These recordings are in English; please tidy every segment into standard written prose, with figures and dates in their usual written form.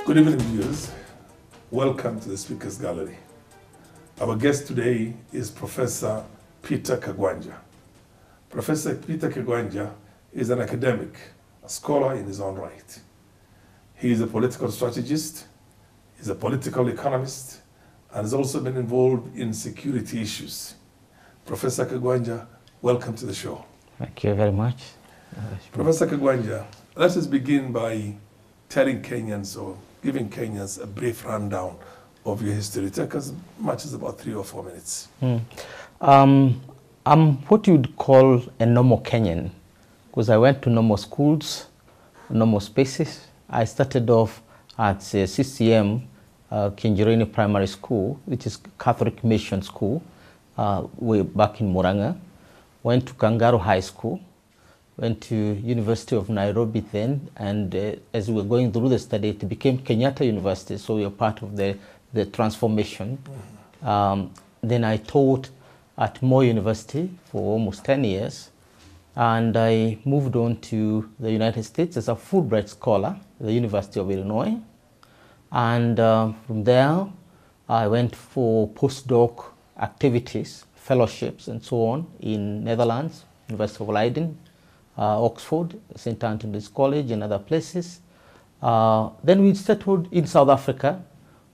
Good evening, viewers. Welcome to the Speakers Gallery. Our guest today is Professor Peter Kagwanja. Professor Peter Kagwanja is an academic, a scholar in his own right. He is a political strategist, he's a political economist, and has also been involved in security issues. Professor Kagwanja, welcome to the show. Thank you very much. Professor Kagwanja, let us begin by telling Kenyans or giving Kenyans a brief rundown of your history. Take as much as about 3 or 4 minutes. I'm what you'd call a normal Kenyan, because I went to normal schools, normal spaces. I started off at CCM, Kinjirini Primary School, which is Catholic Mission School, way back in Murang'a. Went to Kangaru High School, went to University of Nairobi then, and as we were going through the study, it became Kenyatta University, so we were part of the transformation. Then I taught at Moi University for almost 10 years, and I moved on to the United States as a Fulbright scholar at the University of Illinois. And from there, I went for postdoc activities, fellowships, and so on in Netherlands, University of Leiden, Oxford, St. Antony's College, and other places. Then we settled in South Africa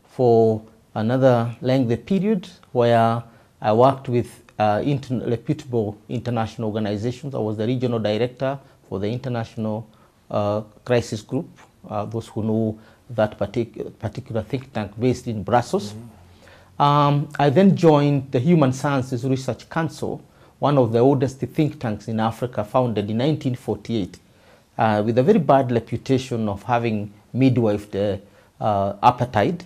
for another lengthy period where I worked with reputable international organizations. I was the regional director for the International Crisis Group, those who know that particular think tank based in Brussels. I then joined the Human Sciences Research Council, one of the oldest think tanks in Africa, founded in 1948, with a very bad reputation of having midwifed apartheid.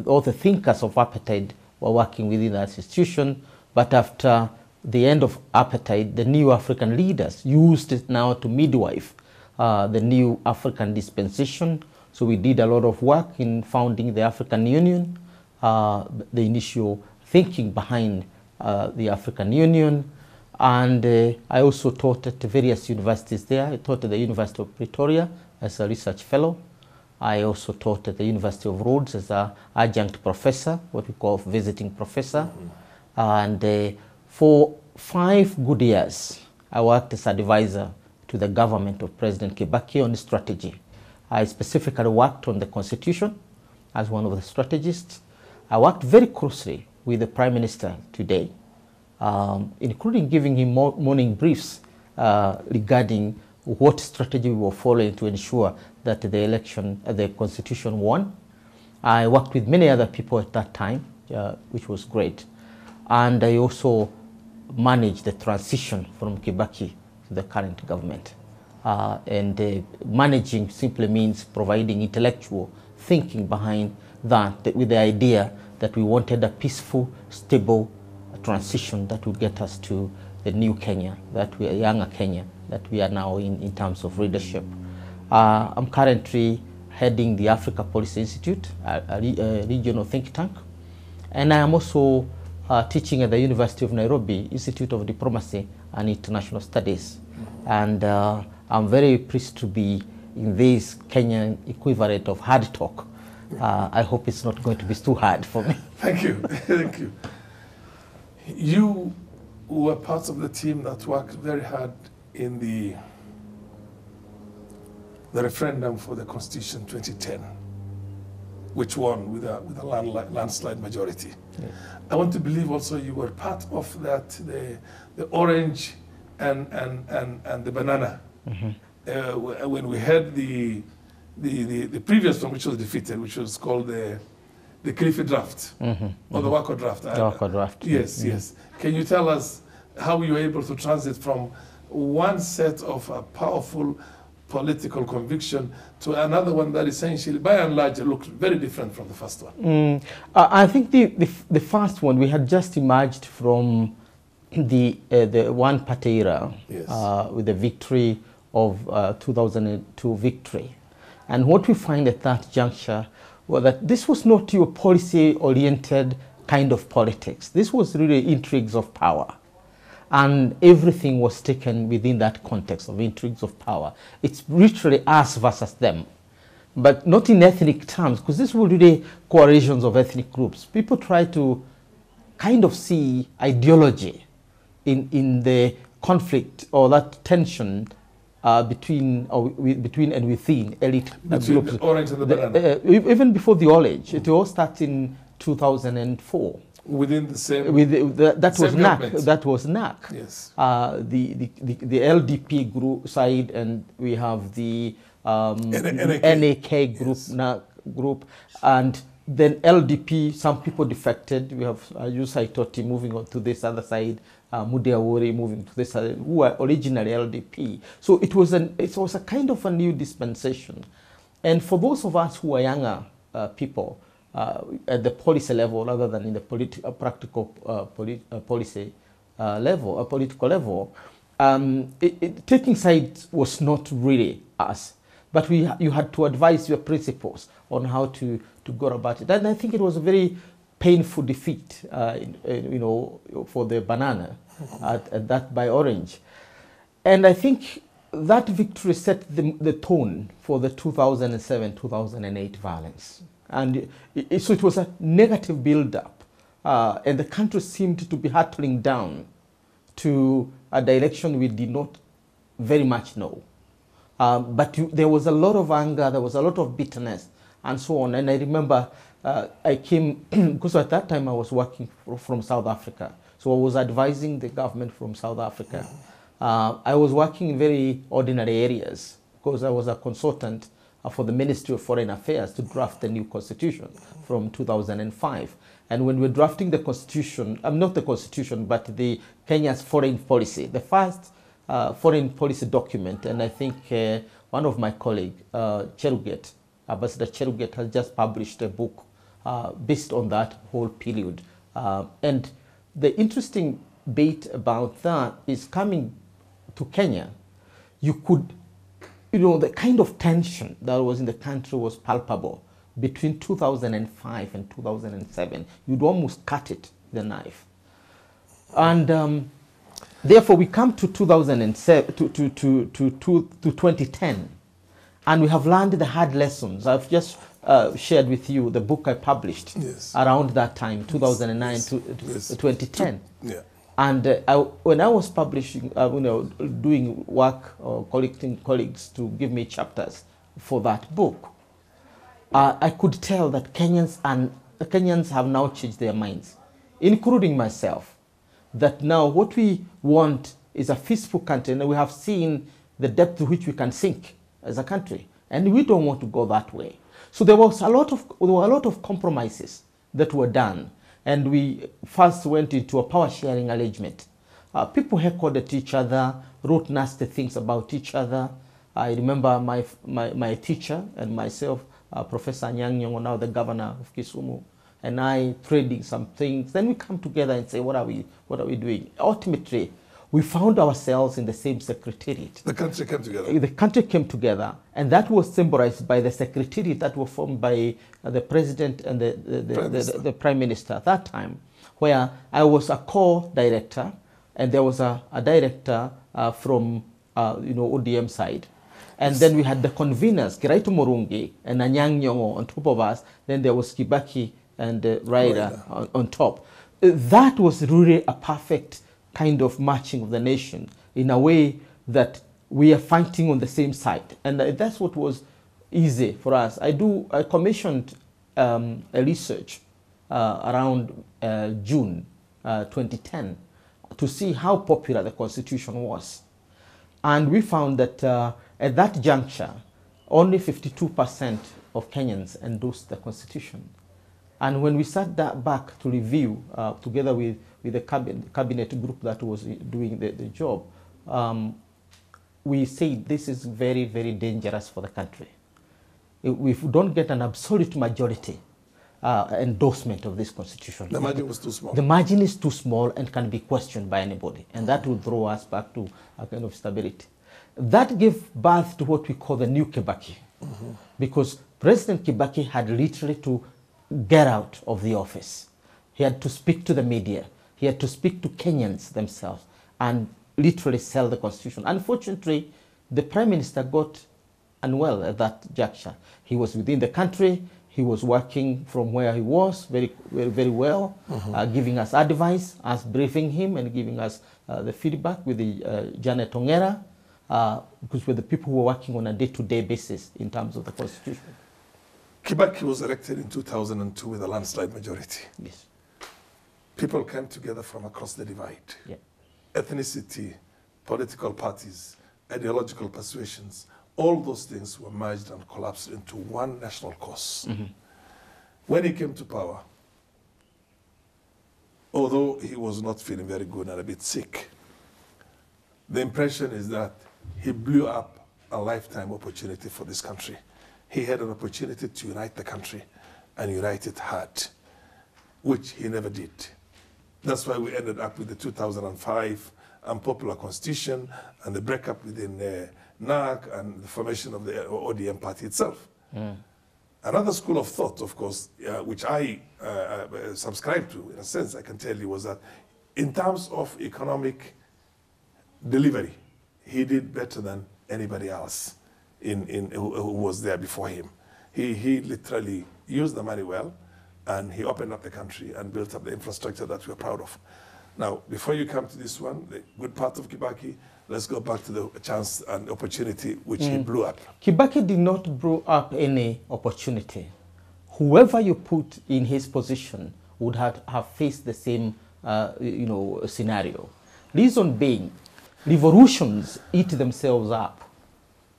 All the thinkers of apartheid were working within that institution, but after the end of apartheid, the new African leaders used it now to midwife the new African dispensation. So we did a lot of work in founding the African Union, the initial thinking behind the African Union. And I also taught at various universities there. I taught at the University of Pretoria as a research fellow. I also taught at the University of Rhodes as an adjunct professor, what we call visiting professor. And for 5 good years, I worked as advisor to the government of President Kibaki on strategy. I specifically worked on the Constitution as one of the strategists. I worked very closely with the Prime Minister today, including giving him morning briefs regarding what strategy we were following to ensure that the election, the Constitution won. I worked with many other people at that time, which was great. And I also managed the transition from Kibaki to the current government. Managing simply means providing intellectual thinking behind that, with the idea that we wanted a peaceful, stable transition that would get us to the new Kenya, that we are younger Kenya, that we are now in terms of leadership. I'm currently heading the Africa Policy Institute, a regional think tank, and I am also teaching at the University of Nairobi, Institute of Diplomacy and International Studies. And I'm very pleased to be in this Kenyan equivalent of hard talk. I hope it's not going to be too hard for me. Thank you. Thank you. You were part of the team that worked very hard in the referendum for the Constitution 2010, which won with a landslide majority. Yes. I want to believe also you were part of that, the orange and the banana. When we had the previous one, which was defeated, which was called the Cliffy draft, or the Wako draft. The Wako draft. Yes, yes. Can you tell us how you were able to transit from one set of a powerful political conviction to another one that essentially, by and large, looked very different from the first one? I think the first one, we had just emerged from the one-party era, yes, with the victory of 2002 victory. And what we find at that juncture was that this was not your policy-oriented kind of politics. This was really intrigues of power. And everything was taken within that context of intrigues of power. It's literally us versus them. but not in ethnic terms, because this were really coalitions of ethnic groups. People try to kind of see ideology in the conflict or that tension between and within elite between groups. the orange and the banana. Even before the orange, it all started in 2004. Within the same. That was same NAC. government. That was NAC. Yes. The LDP group side, and we have the NAK. NAK group, Yes. NAC group, and then LDP. Some people defected. We have Yusai Toti moving on to this other side. Mudeawori moving to this side, who were originally LDP. So it was a kind of a new dispensation, and for those of us who are younger people. At the policy level, rather than in the practical policy level, political level, taking sides was not really us. But you had to advise your principals on how to go about it. And I think it was a very painful defeat, for the banana at that by orange. And I think that victory set the tone for the 2007-2008 violence. And so it was a negative build-up, and the country seemed to be hurtling down to a direction we did not very much know. But there was a lot of anger, there was a lot of bitterness, and so on. And I remember I came, because at that time I was working from South Africa, so I was advising the government from South Africa. I was working in very ordinary areas, because I was a consultant for the Ministry of Foreign Affairs to draft the new constitution from 2005. And when we're drafting the constitution, not the constitution, but the Kenya's foreign policy, the first foreign policy document, and I think one of my colleagues, Cheruget, Ambassador Cheruget, has just published a book based on that whole period. And the interesting bit about that is coming to Kenya, you could, the kind of tension that was in the country was palpable between 2005 and 2007. You'd almost cut it with a knife. And therefore, we come to 2007 to 2010, and we have learned the hard lessons. I've just shared with you the book I published around that time, 2009 to 2010. Yeah. And when I was publishing, doing work or collecting colleagues to give me chapters for that book, I could tell that Kenyans have now changed their minds, including myself, that now what we want is a peaceful country, and we have seen the depth to which we can sink as a country, and we don't want to go that way. So there were a lot of compromises that were done. And we first went into a power sharing arrangement. People heckled at each other, wrote nasty things about each other. I remember my teacher and myself, Professor Anyang' Nyong'o, now the governor of Kisumu, and I trading some things. Then we come together and say, what are we doing? Ultimately, we found ourselves in the same secretariat. The country came together. The country came together, and that was symbolized by the secretariat that were formed by the president and the prime minister at that time, where I was a co-director, and there was a director from ODM side. And then we had the conveners, Kiraitu Murungi and Anyang' Nyong'o on top of us. Then there was Kibaki and Raila on top. That was really a perfect kind of marching of the nation in a way that we are fighting on the same side. And that's what was easy for us. I commissioned a research around June 2010 to see how popular the Constitution was. And we found that at that juncture, only 52% of Kenyans endorsed the Constitution. And when we sat back to review, together with the cabinet group that was doing the job, we said this is very, very dangerous for the country. If we don't get an absolute majority endorsement of this constitution. The margin was too small. The margin is too small and can be questioned by anybody. And that will throw us back to a kind of stability. That gave birth to what we call the new Kibaki. Because President Kibaki had literally to get out of the office. He had to speak to the media. He had to speak to Kenyans themselves and literally sell the constitution. Unfortunately, the prime minister got unwell at that juncture. He was within the country. He was working from where he was very well, giving us advice, us briefing him and giving us the feedback with the Janet Ongera, because we're the people who were working on a day-to-day basis in terms of the constitution. Kibaki was elected in 2002 with a landslide majority. Yes. People came together from across the divide. Yeah. Ethnicity, political parties, ideological persuasions, all those things were merged and collapsed into one national cause. When he came to power, although he was not feeling very good and a bit sick, the impression is that he blew up a lifetime opportunity for this country. He had an opportunity to unite the country and unite it hard, which he never did. That's why we ended up with the 2005 unpopular constitution and the breakup within NAC and the formation of the ODM party itself. Another school of thought, of course, which I subscribe to, in a sense, I can tell you, was that in terms of economic delivery, he did better than anybody else who was there before him. He literally used the money well, and he opened up the country and built up the infrastructure that we're proud of. Now, before you come to this one, the good part of Kibaki, let's go back to the chance and opportunity which he blew up. Kibaki did not blow up any opportunity. Whoever you put in his position would have faced the same scenario. Reason being, revolutions eat themselves up.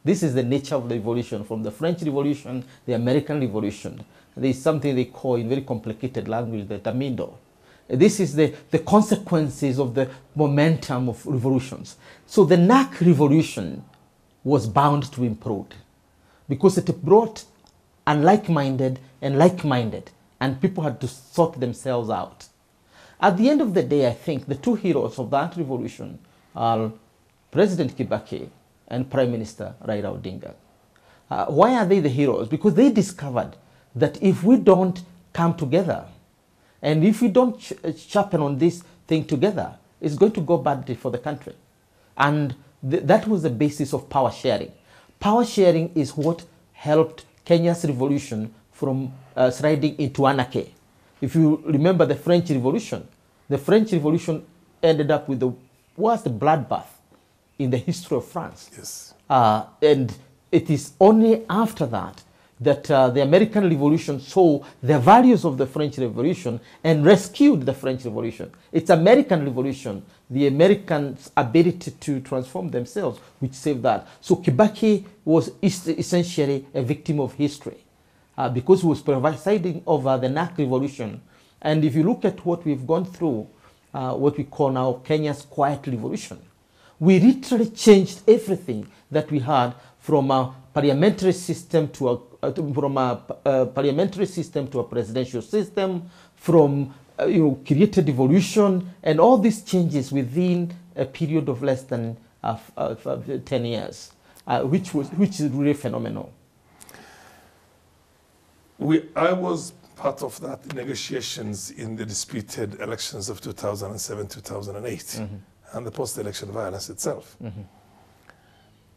This is the nature of the revolution, from the French Revolution, the American Revolution. There is something they call in very complicated language the tamido. This is the consequences of the momentum of revolutions. So the NAC revolution was bound to implode because it brought unlike-minded and like-minded, and people had to sort themselves out. At the end of the day, I think the two heroes of that revolution are President Kibaki and Prime Minister Raila Odinga. Why are they the heroes? Because they discovered that if we don't come together, and if we don't sharpen on this thing together, it's going to go badly for the country. And that was the basis of power sharing. Power sharing is what helped Kenya's revolution from sliding into anarchy. If you remember the French Revolution ended up with the worst bloodbath in the history of France. Yes. And it is only after that that the American Revolution saw the values of the French Revolution and rescued the French Revolution. It's American Revolution, the Americans' ability to transform themselves, which saved that. So Kibaki was essentially a victim of history because he was presiding over the NAC Revolution. And if you look at what we've gone through, what we call now Kenya's quiet revolution, we literally changed everything that we had from a parliamentary system to a presidential system, from created devolution, and all these changes within a period of less than 10 years, which is really phenomenal. I was part of that negotiations in the disputed elections of 2007, 2008, and the post-election violence itself.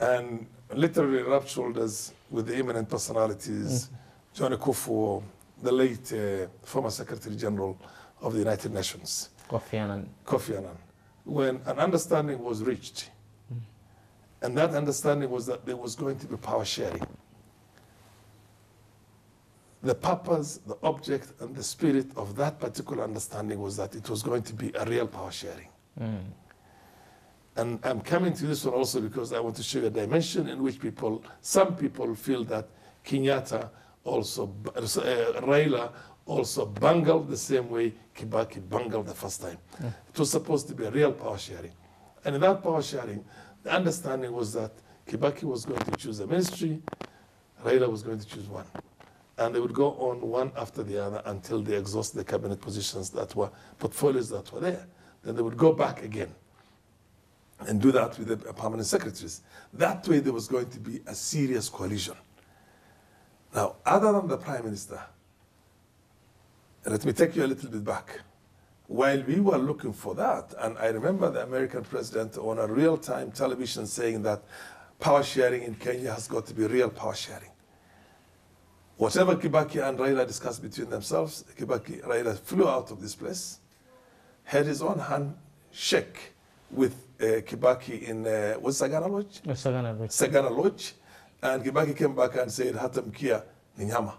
And literally rubbed shoulders with the eminent personalities, John Kufuor, the late former Secretary General of the United Nations, Kofi Annan, when an understanding was reached. And that understanding was that there was going to be power sharing. The purpose, the object, and the spirit of that particular understanding was that it was going to be a real power sharing. And I'm coming to this one also because I want to show you a dimension in which some people feel that Kenyatta Raila also bungled the same way Kibaki bungled the first time. It was supposed to be a real power sharing. And in that power sharing, the understanding was that Kibaki was going to choose a ministry, Raila was going to choose one. And they would go on one after the other until they exhaust the cabinet positions portfolios that were there. Then they would go back again and do that with the permanent secretaries. That way there was going to be a serious coalition. Now, other than the Prime Minister, let me take you a little bit back. While we were looking for that, and I remember the American president on a real-time television saying that power sharing in Kenya has got to be real power sharing. Whatever Kibaki and Raila discussed between themselves, Raila flew out of this place, had his own handshake with Kibaki in, was Sagana Lodge? Sagana Lodge. Sagana Lodge. And Kibaki came back and said, Hatamkia Ninyama.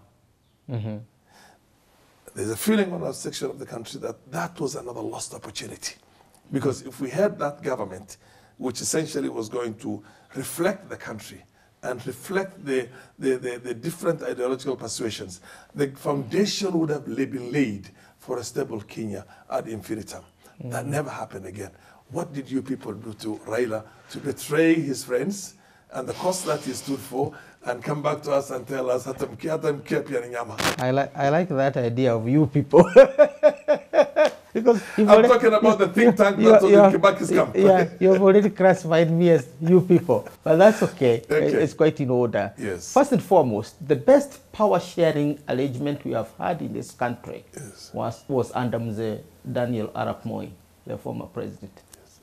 There's a feeling on our section of the country that that was another lost opportunity. Because if we had that government, which essentially was going to reflect the country and reflect the different ideological persuasions, the foundation would have been laid for a stable Kenya ad infinitum. That never happened again. What did you people do to Raila to betray his friends and the cause that he stood for and come back to us and tell us, I like that idea of you people. Because I'm talking about the think tank that was in Kibaki's camp. Yeah, you've already classified me as you people, but that's okay. It's quite in order. Yes. First and foremost, the best power sharing arrangement we have had in this country was under Mzee Daniel Arap Moi, the former president. Yes.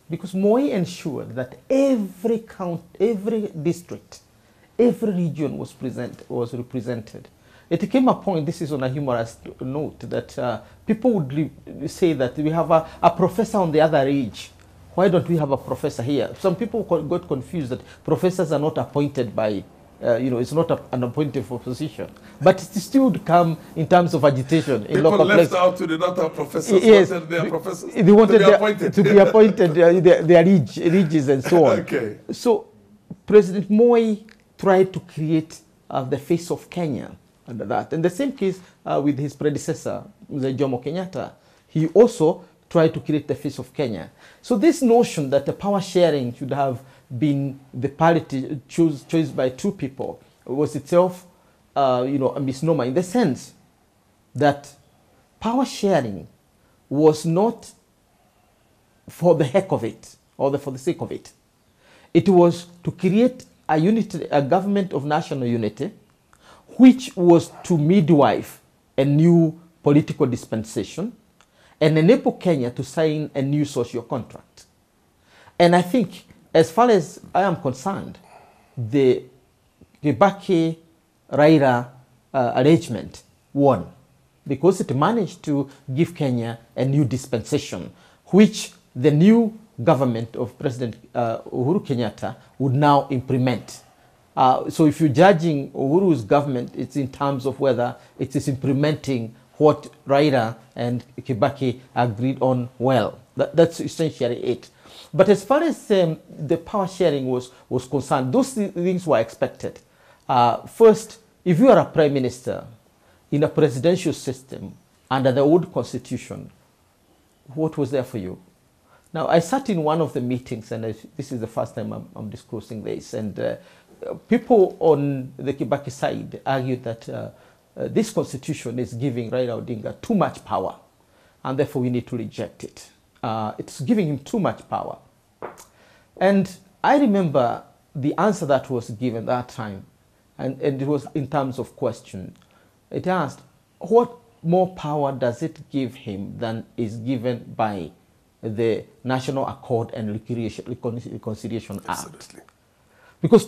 Because Moi ensured that every district, every region was represented. It came a point, this is on a humorous note, that people would say that we have a professor on the other age. Why don't we have a professor here? Some people got confused that professors are not appointed by, it's not an appointed position. But it still would come in terms of agitation in local places. People left out to the not have professors, yes, wanted their professors they wanted to be appointed. To be appointed, their reges and so on. Okay. So President Moi tried to create the face of Kenya under that. In the same case with his predecessor, Mzee Jomo Kenyatta, he also tried to create the face of Kenya. So this notion that the power sharing should have been the parity chosen by two people was itself, a misnomer, in the sense that power sharing was not for the heck of it or for the sake of it. It was to create a government of national unity, which was to midwife a new political dispensation and enable Kenya to sign a new social contract. And I think, as far as I am concerned, the Kibaki-Raila arrangement won, because it managed to give Kenya a new dispensation, which the new government of President Uhuru Kenyatta would now implement. So if you're judging Uhuru's government, it's in terms of whether it is implementing what Raila and Kibaki agreed on well. That's essentially it. But as far as the power sharing was concerned, those things were expected. First, if you are a prime minister in a presidential system under the old constitution, what was there for you? Now, I sat in one of the meetings, and this is the first time I'm disclosing this, and people on the Kibaki side argued that this constitution is giving Raila Odinga too much power, and therefore we need to reject it. It's giving him too much power. And I remember the answer that was given that time, and it was in terms of question. It asked, what more power does it give him than is given by the National Accord and Reconciliation Act? Absolutely. Because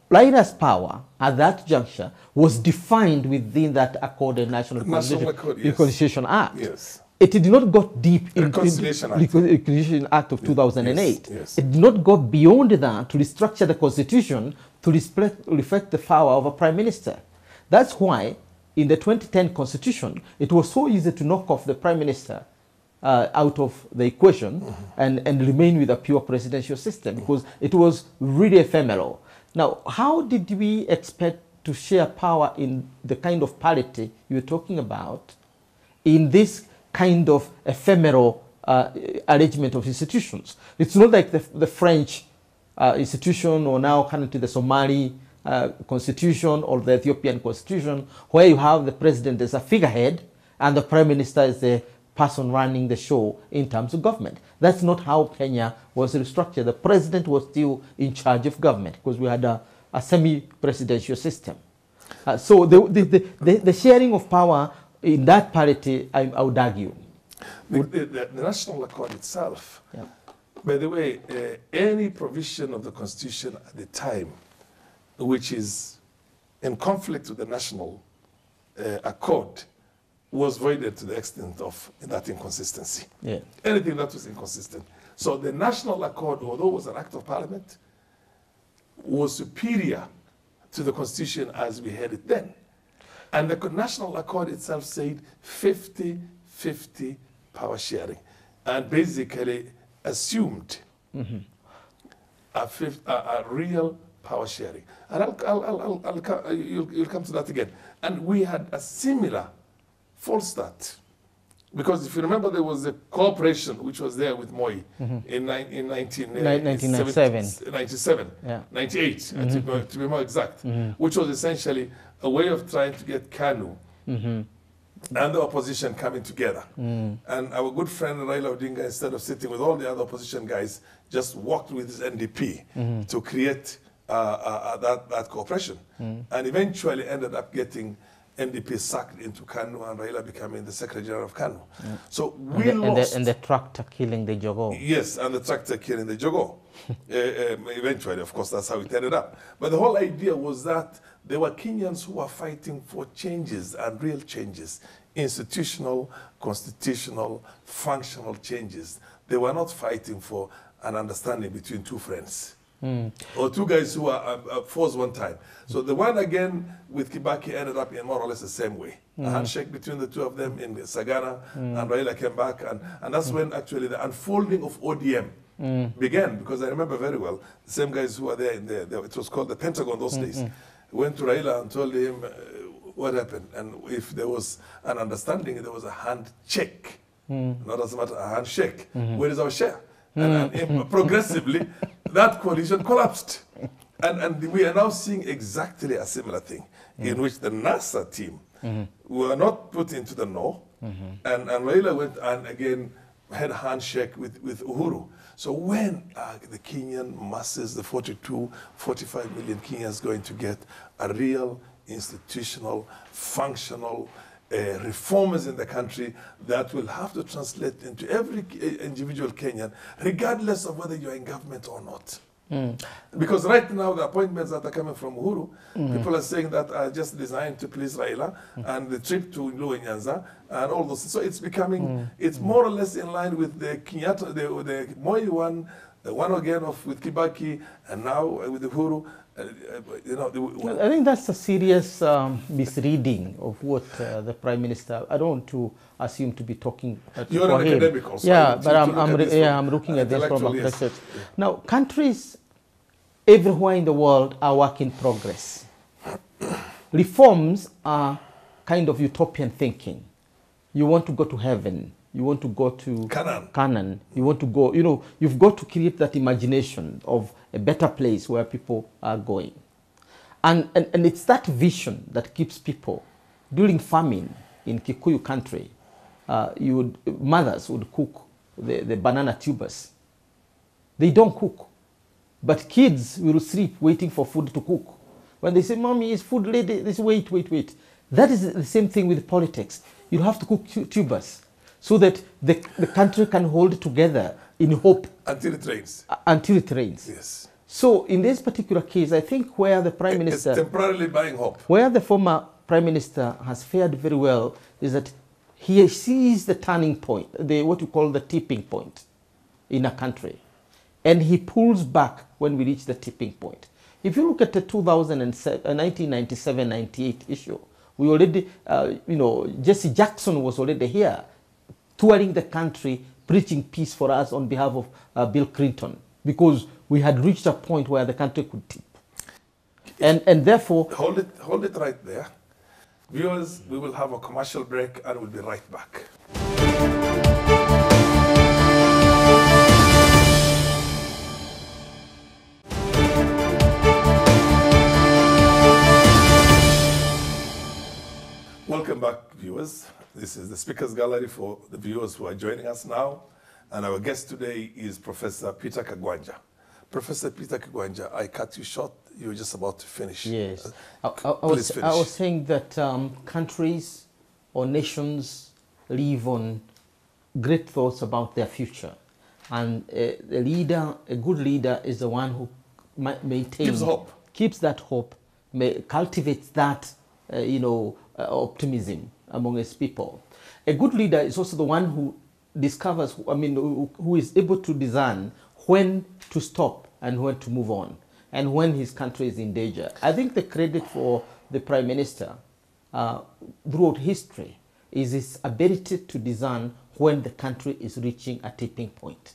Raila's power at that juncture was defined within that Accord and National Reconciliation Act. Yes. It did not go deep into Reconciliation the Reconciliation Act of 2008. Yes. It did not go beyond that to restructure the Constitution to reflect the power of a Prime Minister. That's why in the 2010 Constitution, it was so easy to knock off the Prime Minister out of the equation and remain with a pure presidential system, because it was really ephemeral. Now, how did we expect to share power in the kind of parity you're talking about in this kind of ephemeral arrangement of institutions? It's not like the French institution, or now currently the Somali constitution or the Ethiopian constitution, where you have the president as a figurehead and the prime minister is the person running the show in terms of government. That's not how Kenya was restructured. The president was still in charge of government, because we had a semi-presidential system. So the sharing of power in that parity, I would argue. The National Accord itself By the way, any provision of the Constitution at the time which is in conflict with the national accord was voided to the extent of that inconsistency. Yeah. Anything that was inconsistent. So the national accord, although it was an act of parliament, was superior to the Constitution as we had it then. And the national accord itself said 50-50 power sharing, and basically assumed a real power sharing. And you'll come to that again. And we had a similar false start. Because if you remember, there was a cooperation which was there with Moi in 1997, Yeah. 98, to be more exact, which was essentially a way of trying to get KANU and the opposition coming together. And our good friend Raila Odinga, instead of sitting with all the other opposition guys, just worked with his NDP to create that cooperation. And eventually ended up getting NDP sucked into KANU and Raila becoming the Secretary General of KANU. So we lost. And the tractor killing the Jogo. Yes, and the tractor killing the Jogo. Eventually, of course, that's how it ended up. But the whole idea was that there were Kenyans who were fighting for changes and real changes, institutional, constitutional, functional changes. They were not fighting for an understanding between two friends. Or two guys who were forced one time. So the one again with Kibaki ended up in more or less the same way. A handshake between the two of them in Sagana, and Raila came back. And that's when actually the unfolding of ODM began, because I remember very well, the same guys who were there, it was called the Pentagon those days, went to Raila and told him what happened. And if there was an understanding, there was a handshake, not as much a handshake. Where is our share? And progressively, that coalition collapsed. And we are now seeing exactly a similar thing, in which the NASA team were not put into the know, and Raila went and again had a handshake with Uhuru. So when the Kenyan masses, the 42, 45 million Kenyans, going to get a real institutional, functional reformers in the country that will have to translate into every individual Kenyan, regardless of whether you're in government or not. Because right now, the appointments that are coming from Uhuru, people are saying that are just designed to please Raila, and the trip to Luo Nyanza, and all those. So it's becoming, it's more or less in line with the Kenyatta, the Moi one, the one again with Kibaki, and now with Uhuru. You know, I think that's a serious misreading of what the Prime Minister. I don't want to assume to be talking You're for an him. academic also. Yeah, but I'm looking at this from a research. Now, countries everywhere in the world are work in progress. Reforms are kind of utopian thinking. You want to go to heaven. You want to go to Canaan. You want to go, you know, you've got to create that imagination of a better place where people are going. And it's that vision that keeps people. During famine in Kikuyu country, mothers would cook the banana tubers. They don't cook. But kids will sleep waiting for food to cook. When they say, Mommy, is food ready? They say, wait. That is the same thing with politics. You have to cook tubers, so that the country can hold together in hope. Until it rains. Until it rains. Yes. So in this particular case, I think where the Prime Minister... It's temporarily buying hope. Where the former Prime Minister has fared very well is that he sees the turning point, what you call the tipping point in a country. And he pulls back when we reach the tipping point. If you look at the 1997-98 issue, we already, Jesse Jackson was already here, touring the country, preaching peace for us on behalf of Bill Clinton, because we had reached a point where the country could tip. And therefore... Hold it right there. Viewers, we will have a commercial break and we'll be right back. Welcome back, viewers. This is the Speakers Gallery for the viewers who are joining us now. And our guest today is Professor Peter Kagwanja. Professor Peter Kagwanja, I cut you short. You were just about to finish. Yes. Please finish. I was saying that countries or nations live on great thoughts about their future. And a good leader is the one who maintains, gives hope, keeps that hope, cultivates that, optimism among his people. A good leader is also the one who discovers, who is able to discern when to stop and when to move on, and when his country is in danger. I think the credit for the Prime Minister throughout history is his ability to discern when the country is reaching a tipping point.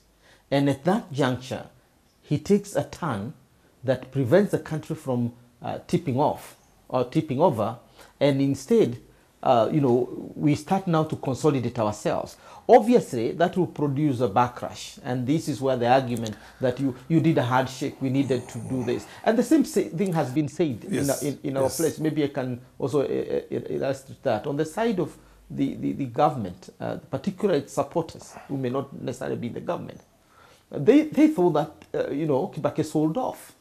And at that juncture, he takes a turn that prevents the country from tipping off or tipping over, and instead, we start now to consolidate ourselves. Obviously, that will produce a backlash, and this is where the argument that you did a handshake, we needed to do this, and the same thing has been said in our place. Maybe I can also illustrate that on the side of the government, particularly its supporters who may not necessarily be in the government. They thought that Kibaki sold off,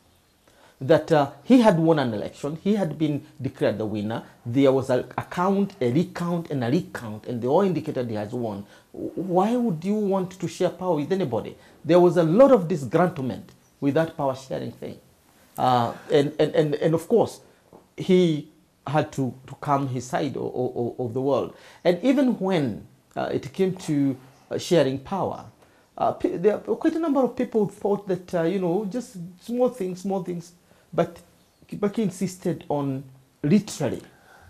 that he had won an election, he had been declared the winner, there was a count, a recount, and a recount, and they all indicated he has won. Why would you want to share power with anybody? There was a lot of disgruntlement with that power sharing thing. And of course, he had to calm his side of the world. And even when it came to sharing power, there are quite a number of people who thought that, just small things, but Kibaki insisted on literally,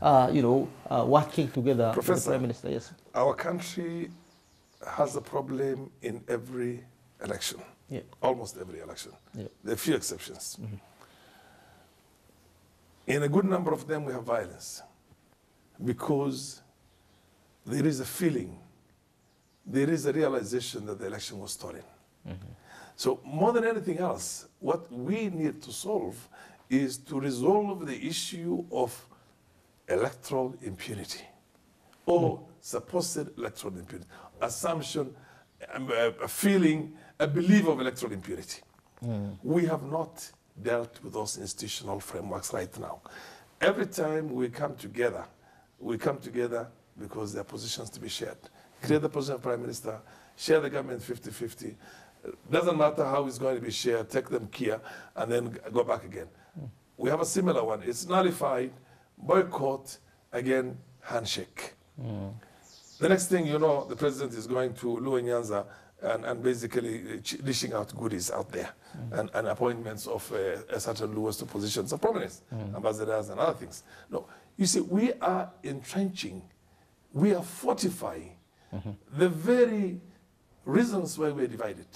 working together with the Prime Minister. Yes. Our country has a problem in every election, almost every election. Yeah. There are a few exceptions. Mm-hmm. In a good number of them, we have violence because there is a feeling, there is a realization that the election was stolen. Mm-hmm. So more than anything else, what we need to solve is to resolve the issue of electoral impunity or supposed electoral impunity, assumption, a feeling, a belief of electoral impunity. We have not dealt with those institutional frameworks right now. Every time we come together because there are positions to be shared. Create the position of Prime Minister, share the government 50-50. Doesn't matter how it's going to be shared, take them here, and then go back again. We have a similar one. It's nullified, boycott, again, handshake. The next thing you know, the president is going to Luo Nyanza and basically dishing out goodies out there and appointments of certain Luos to positions of prominence, ambassadors and other things. No, you see, we are entrenching, we are fortifying the very reasons why we're divided.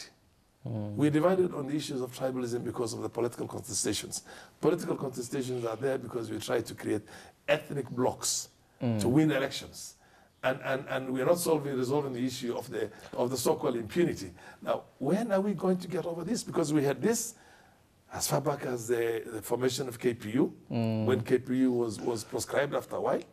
We're divided on the issues of tribalism because of the political contestations. Political contestations are there because we try to create ethnic blocks to win elections. And we're not resolving the issue of the so-called impunity. Now, when are we going to get over this? Because we had this as far back as the formation of KPU, when KPU was proscribed after a while,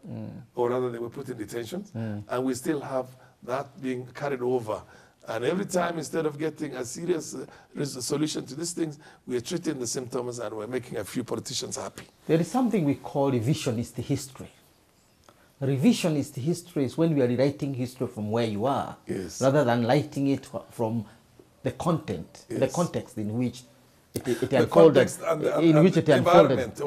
or rather they were put in detention, and we still have that being carried over. And every time, instead of getting a serious solution to these things, we're treating the symptoms and we're making a few politicians happy. There is something we call revisionist history. Revisionist history is when we are rewriting history from where you are, rather than writing it from the content, the context in which it unfolded, environment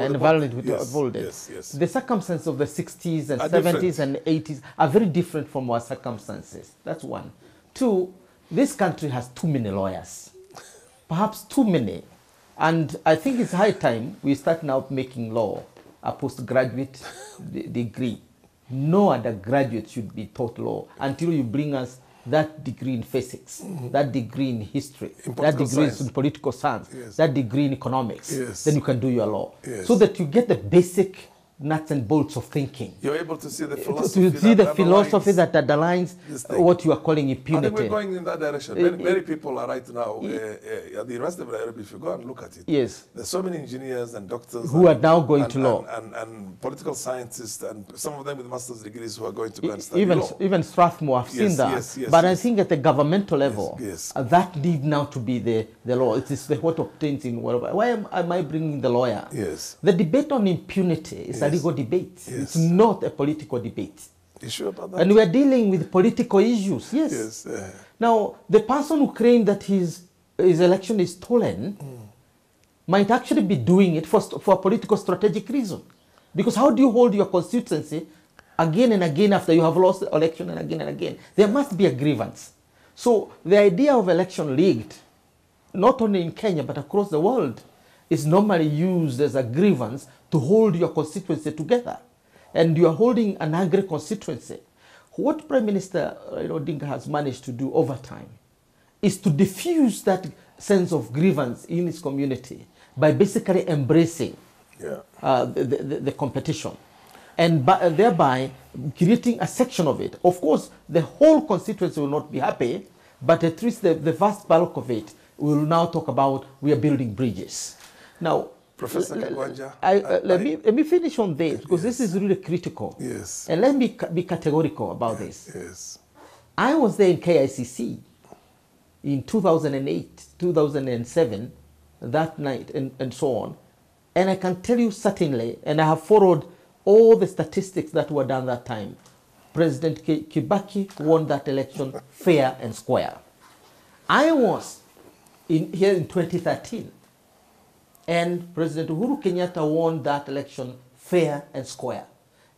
unfolded. The circumstances of the 60s and 70s and 80s are very different from our circumstances. That's one. Two, this country has too many lawyers, perhaps too many. And I think it's high time we start now making law a postgraduate degree. No undergraduate should be taught law until you bring us that degree in physics, that degree in history, that degree in political science, that degree in economics. Then you can do your law. So that you get the basic nuts and bolts of thinking. You're able to see the philosophy, that underlines what you are calling impunity. I think we're going in that direction. Many people are right now at the University of Nairobi. If you go and look at it, there's so many engineers and doctors who are now going to law, and political scientists, and some of them with master's degrees who are going to go and study law. Even Strathmore, I've seen that. But I think at the governmental level, that need now to be the law. It is what obtains in whatever. Why am I bringing the lawyer? The debate on impunity is a legal debate. It's not a political debate. You sure about that? And we are dealing with political issues. Yes. Yes. Now, the person who claimed that his election is stolen might actually be doing it for a political strategic reason. Because how do you hold your constituency again and again after you have lost the election and again and again? There must be a grievance. So the idea of election rigged, not only in Kenya but across the world, is normally used as a grievance to hold your constituency together. And you are holding an angry constituency. What Prime Minister Odinga has managed to do over time is to diffuse that sense of grievance in his community by basically embracing the competition and thereby creating a section of it. Of course, the whole constituency will not be happy, but at least the vast bulk of it will now talk about we are building bridges. Now, Professor Kagwanja, let me finish on this, because this is really critical. Yes. And let me be categorical about this. Yes. I was there in KICC in 2008, 2007, that night, and so on. And I can tell you certainly, and I have followed all the statistics that were done that time, President Kibaki won that election fair and square. I was here in 2013. And President Uhuru Kenyatta won that election fair and square.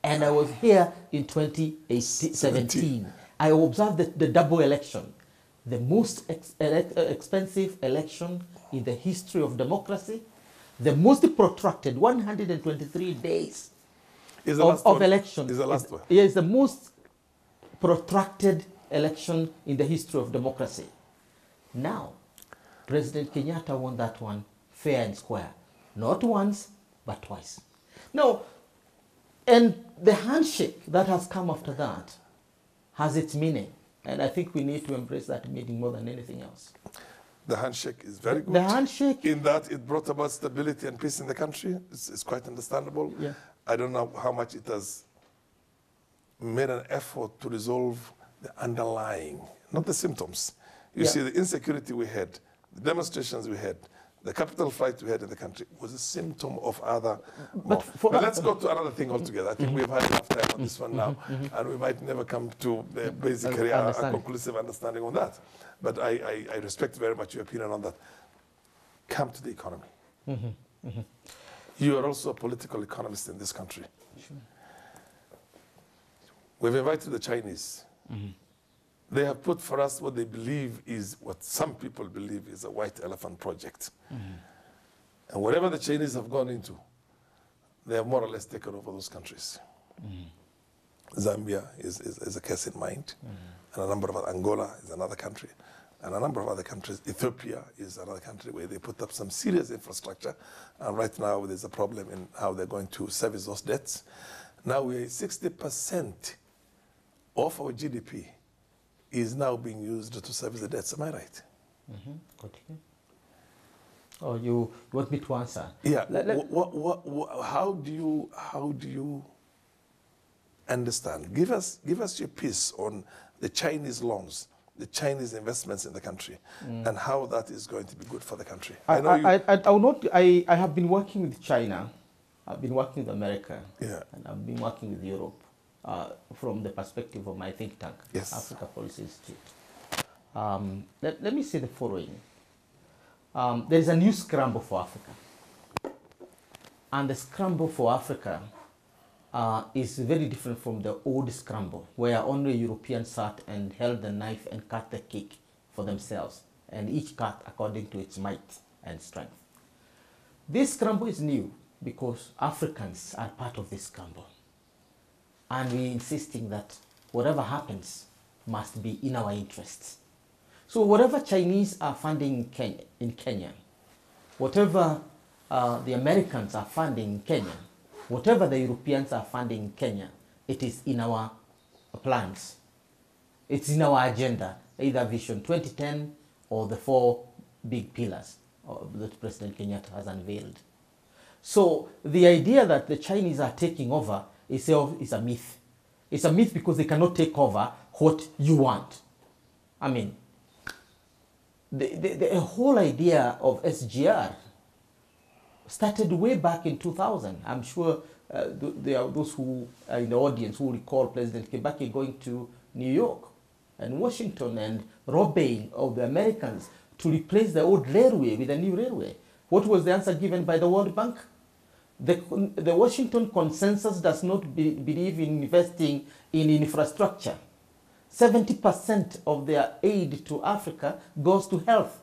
And I was here in 2017. I observed the double election, the most expensive election in the history of democracy, the most protracted, 123 days of election. Is the last one? Yeah, it's the most protracted election in the history of democracy. Now, President Kenyatta won that one fair and square. Not once, but twice. Now, and the handshake that has come after that has its meaning. And I think we need to embrace that meaning more than anything else. The handshake is very good. The handshake, in that it brought about stability and peace in the country. It's quite understandable. Yeah. I don't know how much it has made an effort to resolve the underlying, not the symptoms. You see, the insecurity we had, the demonstrations we had, the capital flight we had in the country was a symptom of other. But let's go to another thing altogether. I think we've had enough time on this one now, and we might never come to basically a conclusive understanding on that. But I respect very much your opinion on that. Come to the economy. You are also a political economist in this country. Sure. We've invited the Chinese. They have put for us what they believe is, what some people believe is a white elephant project. And whatever the Chinese have gone into, they have more or less taken over those countries. Zambia is a case in mind, and a number of Angola is another country, and a number of other countries. Ethiopia is another country where they put up some serious infrastructure, and right now there's a problem in how they're going to service those debts. Now we're 60% of our GDP is now being used to service the debts. Am I right? Continue. Oh, you want me to answer? Yeah. How do you understand? Give us your piece on the Chinese loans, the Chinese investments in the country, and how that is going to be good for the country. I have been working with China. I've been working with America. Yeah. And I've been working with Europe. From the perspective of my think tank, yes. Africa Policy Institute. Let me say the following. There is a new scramble for Africa. And the scramble for Africa is very different from the old scramble, where only Europeans sat and held the knife and cut the cake for themselves, and each cut according to its might and strength. This scramble is new because Africans are part of this scramble. And we're insisting that whatever happens must be in our interests. So whatever Chinese are funding in Kenya, whatever the Americans are funding in Kenya, whatever the Europeans are funding in Kenya, it is in our plans. It's in our agenda, either Vision 2010 or the 4 big pillars that President Kenyatta has unveiled. So the idea that the Chinese are taking over itself is a myth. It's a myth because they cannot take over what you want. I mean, the whole idea of SGR started way back in 2000. I'm sure there are those who are in the audience who recall President Kibaki going to New York and Washington and robbing of the Americans to replace the old railway with a new railway. What was the answer given by the World Bank? The Washington consensus does not believe in investing in infrastructure. 70% of their aid to Africa goes to health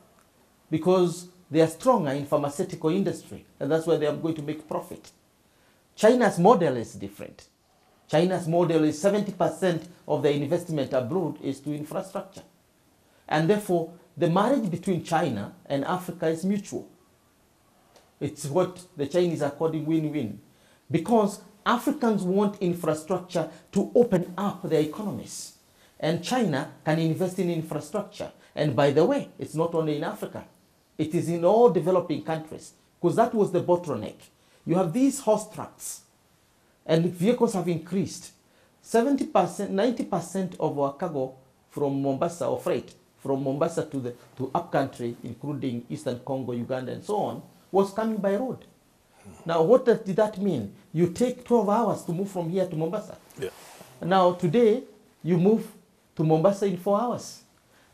because they are stronger in pharmaceutical industry, and that's where they are going to make profit. China's model is different. China's model is 70% of the investment abroad is to infrastructure. And therefore, the marriage between China and Africa is mutual. It's what the Chinese are calling win-win. Because Africans want infrastructure to open up their economies. And China can invest in infrastructure. And by the way, it's not only in Africa. It is in all developing countries. Because that was the bottleneck. You have these horse trucks. And vehicles have increased. 70%, 90% of our cargo from Mombasa, or freight, from Mombasa to upcountry, including Eastern Congo, Uganda, and so on, was coming by road. Now, what did that mean? You take 12 hours to move from here to Mombasa. Yeah. Now, today, you move to Mombasa in 4 hours.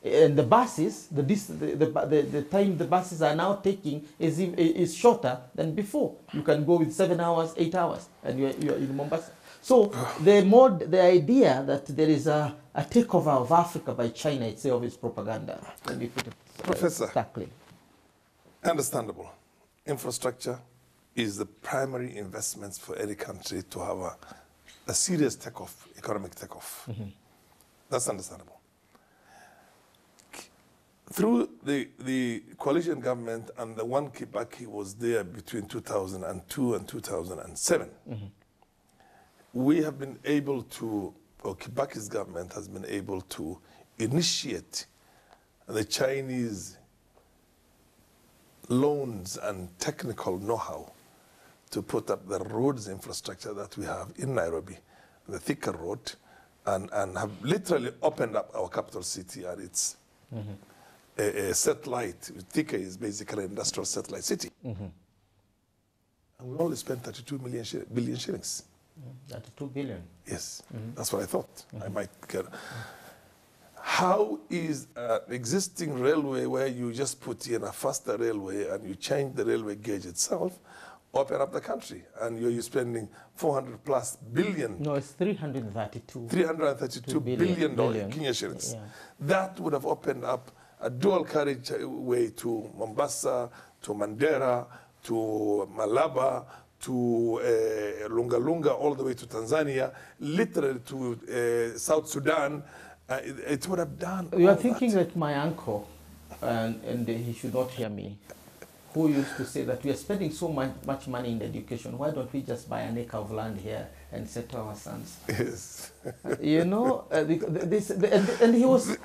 And the buses, the time the buses are now taking is shorter than before. You can go with 7 hours, 8 hours, and you're in Mombasa. So the idea that there is a takeover of Africa by China itself is propaganda. Let me put it Professor, starkly. Understandable. Infrastructure is the primary investments for any country to have a serious takeoff, economic takeoff. Mm-hmm. That's understandable. Through the coalition government and the one Kibaki was there between 2002 and 2007, mm-hmm. we have been able to, or Kibaki's government has been able to initiate the Chinese loans and technical know-how to put up the roads infrastructure that we have in Nairobi, the thicker road, and have literally opened up our capital city and its mm-hmm. a satellite. Thika is basically an industrial satellite city. Mm-hmm. And we only spent 32 billion shillings. 32 billion? Yes, mm-hmm. That's what I thought. Mm-hmm. I might get. How is an existing railway where you just put in a faster railway and you change the railway gauge itself, open up the country, and you're spending 400 plus billion. No, it's 332. 332 billion Kenya shillings. Yeah. That would have opened up a dual carriageway to Mombasa, to Mandera, to Malaba, to Lunga Lunga, all the way to Tanzania, literally to South Sudan. It would have done. You are thinking that my uncle, and he should not hear me, who used to say that we are spending so much money in education, why don't we just buy an acre of land here and settle our sons? Yes. You know, and he was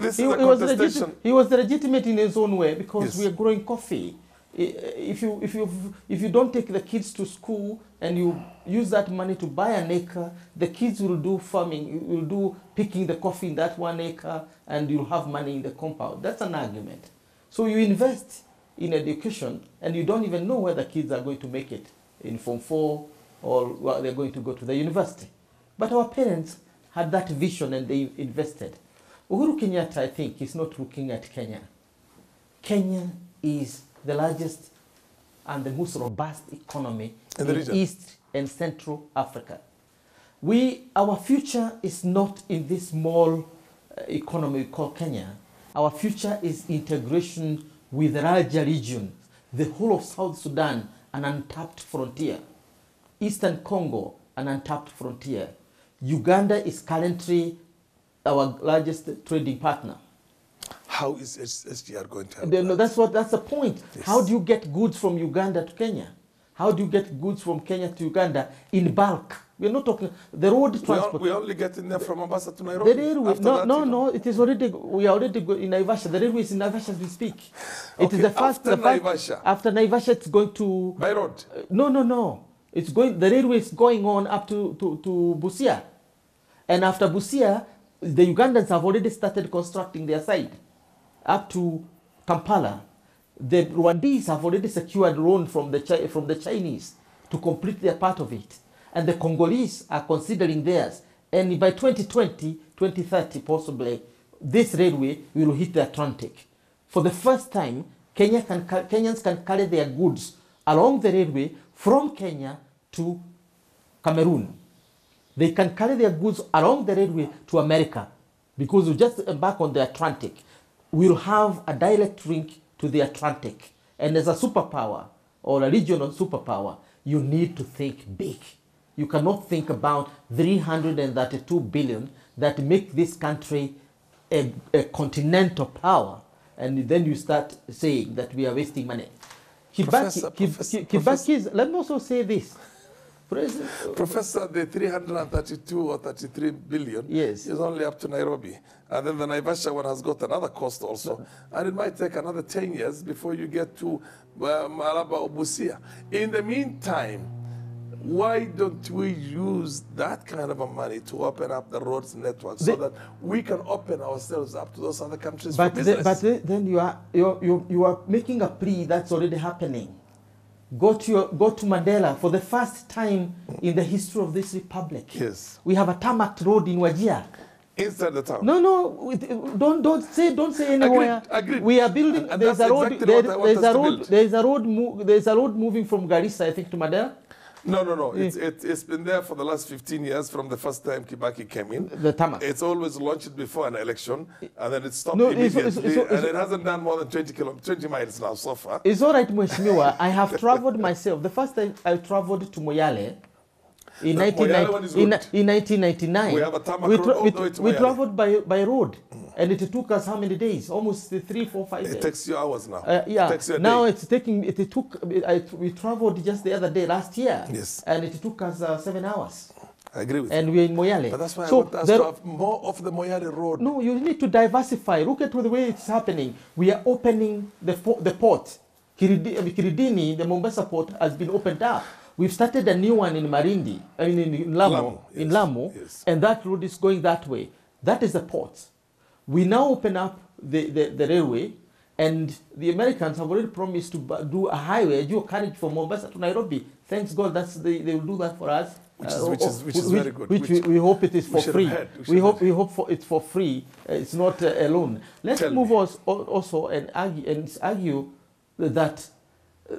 legitimate in his own way, because yes. we are growing coffee. If you don't take the kids to school and you use that money to buy an acre, the kids will do farming, will do picking the coffee in that 1 acre, and you'll have money in the compound. That's an argument. So you invest in education, and you don't even know whether kids are going to make it in Form 4 or they're going to go to the university. But our parents had that vision and they invested. Uhuru Kenyatta, I think, is not looking at Kenya. Kenya is the largest and the most robust economy in East and Central Africa. Our future is not in this small economy called Kenya. Our future is integration with the larger region, the whole of South Sudan, an untapped frontier. Eastern Congo, an untapped frontier. Uganda is currently our largest trading partner. How is SGR going to help? No, that's the point. Yes. How do you get goods from Uganda to Kenya? How do you get goods from Kenya to Uganda in bulk? We're not talking the road transport. We only get in there from Mombasa to Nairobi. The railway, no. It is already. We are already in Naivasha. The railway is in Naivasha as we speak. Okay, it is the first. Naivasha. After Naivasha, it's going to by road. No. It's going. The railway is going on up to Busia, and after Busia, the Ugandans have already started constructing their side up to Kampala. The Rwandese have already secured loan from the Chinese to complete their part of it. And the Congolese are considering theirs. And by 2020, 2030 possibly, this railway will hit the Atlantic. For the first time, Kenyans can carry their goods along the railway from Kenya to Cameroon. They can carry their goods along the railway to America because we just embark on the Atlantic. We'll have a direct link to the Atlantic. And as a superpower or a regional superpower, you need to think big. You cannot think about 332 billion that make this country a continental power. And then you start saying that we are wasting money. Kibaki, let me also say this. Professor, the 332 or 33 billion is only up to Nairobi. And then the Naivasha one has got another cost also. And it might take another 10 years before you get to Malaba or Busia. In the meantime, why don't we use that kind of a money to open up the roads network so that we can open ourselves up to those other countries for business? Then you are making a plea that's already happening. Go to Mandela for the first time in the history of this republic. Yes. We have a tarmac road in Wajir. Inside the town. No, don't say anywhere. Agreed. We are building. And there's a road. There's a road moving from Garissa, I think, to Mandela. No. It's been there for the last 15 years from the first time Kibaki came in. The tarmac. It's always launched before an election, and then it stopped immediately. And it hasn't done more than 20 miles now so far. It's all right, Mheshimiwa. I have traveled myself. The first time I traveled to Moyale, in 1999, we have a tarmac road all the way to we traveled by road, and it took us how many days? Almost 3, 4, 5 days. It takes you hours now. Yeah. It takes you a now day. we traveled just the other day, last year. Yes. And it took us 7 hours. I agree with you. And we're in Moyale. But that's why I want us to have more of the Moyale road. No, you need to diversify. Look at the way it's happening. We are opening the port. Kiridini, the Mombasa port, has been opened up. We've started a new one in Marindi, in Lamu, yes. And that road is going that way. That is the port. We now open up the railway, and the Americans have already promised to do a highway, a dual carriage from Mombasa to Nairobi. Thanks God, they will do that for us. Which is very good. We hope it is for free. We hope it's for free. It's not a loan. Let's move on also and argue that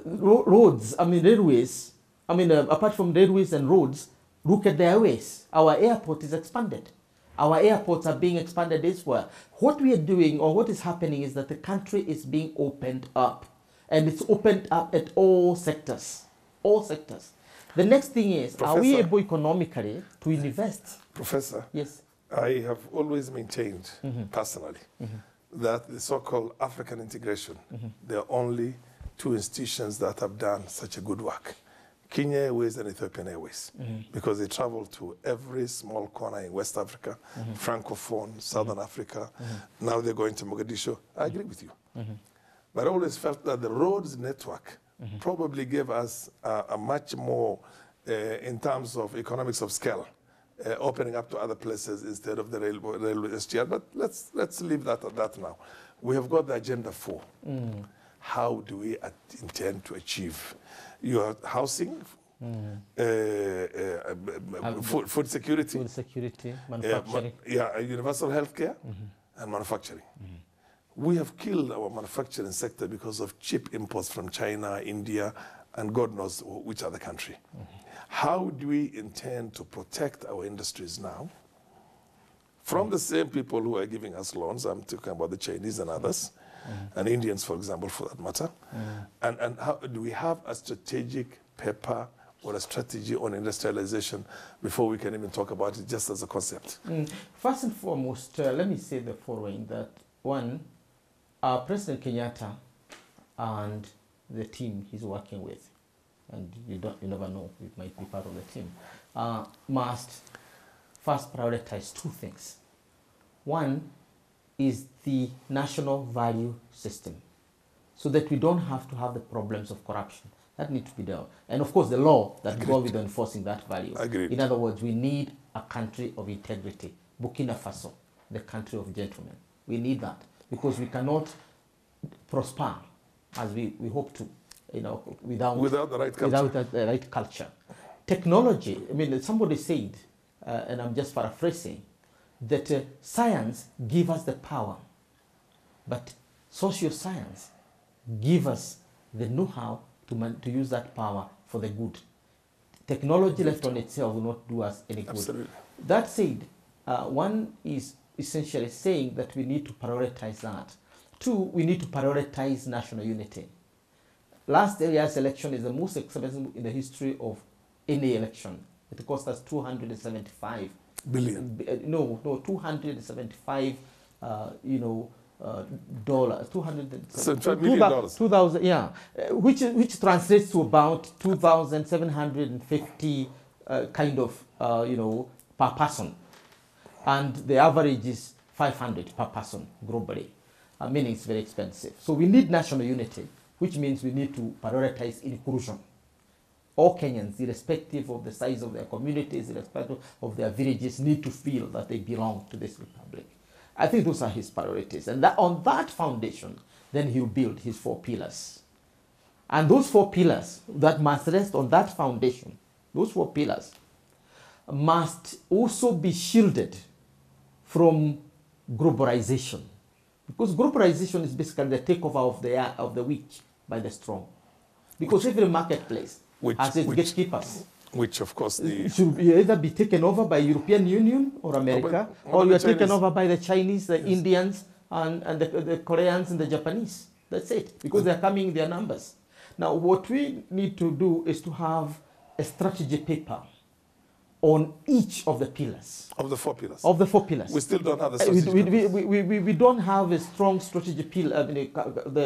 roads, railways. Apart from railways and roads, look at the airways. Our airport is expanded. Our airports are being expanded elsewhere. What we are doing, or what is happening, is that the country is being opened up. And it's opened up at all sectors. All sectors. The next thing is, Professor, are we able economically to invest? Professor, yes. I have always maintained, personally, that the so-called African integration, there are only 2 institutions that have done such a good work. Kenya Airways and Ethiopian Airways, because they travel to every small corner in West Africa, Francophone, Southern Africa. Now they're going to Mogadishu. I agree with you. But I always felt that the roads network probably gave us a much more, in terms of economics of scale, opening up to other places instead of the railway SGR. But let's leave that at that now. We have got the Agenda 4. How do we intend to achieve your housing, food security, manufacturing, universal healthcare, and manufacturing? We have killed our manufacturing sector because of cheap imports from China, India, and God knows which other country. How do we intend to protect our industries now from the same people who are giving us loans? I'm talking about the Chinese and others. And Indians, for example, for that matter. And how do we have a strategic paper or a strategy on industrialization before we can even talk about it just as a concept? First and foremost, let me say the following, that one, President Kenyatta and the team he's working with, and you never know, it might be part of the team, must first prioritize 2 things. One is the national value system, so that we don't have to have the problems of corruption. That needs to be done. And of course, the law that goes with enforcing that value. Agreed. In other words, we need a country of integrity. Burkina Faso, the country of gentlemen. We need that, because we cannot prosper as we hope to, without the right culture. Without the right culture. Technology, I mean, somebody said, and I'm just paraphrasing, that science gives us the power, but social science gives us the know-how to use that power for the good. Technology left on itself will not do us any good. Absolutely. That said, one is essentially saying that we need to prioritize that. Two, we need to prioritize national unity. Last year's election is the most expensive in the history of any election. It cost us 275 billion. No, 275. Dollars, $75 million. 2,000, yeah, which translates to about 2,750 per person, and the average is 500 per person globally, meaning it's very expensive. So we need national unity, which means we need to prioritize inclusion. All Kenyans, irrespective of the size of their communities, irrespective of their villages, need to feel that they belong to this republic. I think those are his priorities. And that, on that foundation, then he'll build his 4 pillars. And those 4 pillars that must rest on that foundation, those 4 pillars must also be shielded from globalization. Because globalization is basically the takeover of the weak by the strong. Because every marketplace has its gatekeepers. Which, of course, it should either be taken over by European Union or America, or you are taken over by the Chinese, the Indians, and the Koreans and the Japanese. That's it, because they are coming in their numbers. Now, what we need to do is to have a strategy paper on each of the pillars. Of the 4 pillars? Of the 4 pillars. We still don't have the strategy we don't have a strong strategy pillar.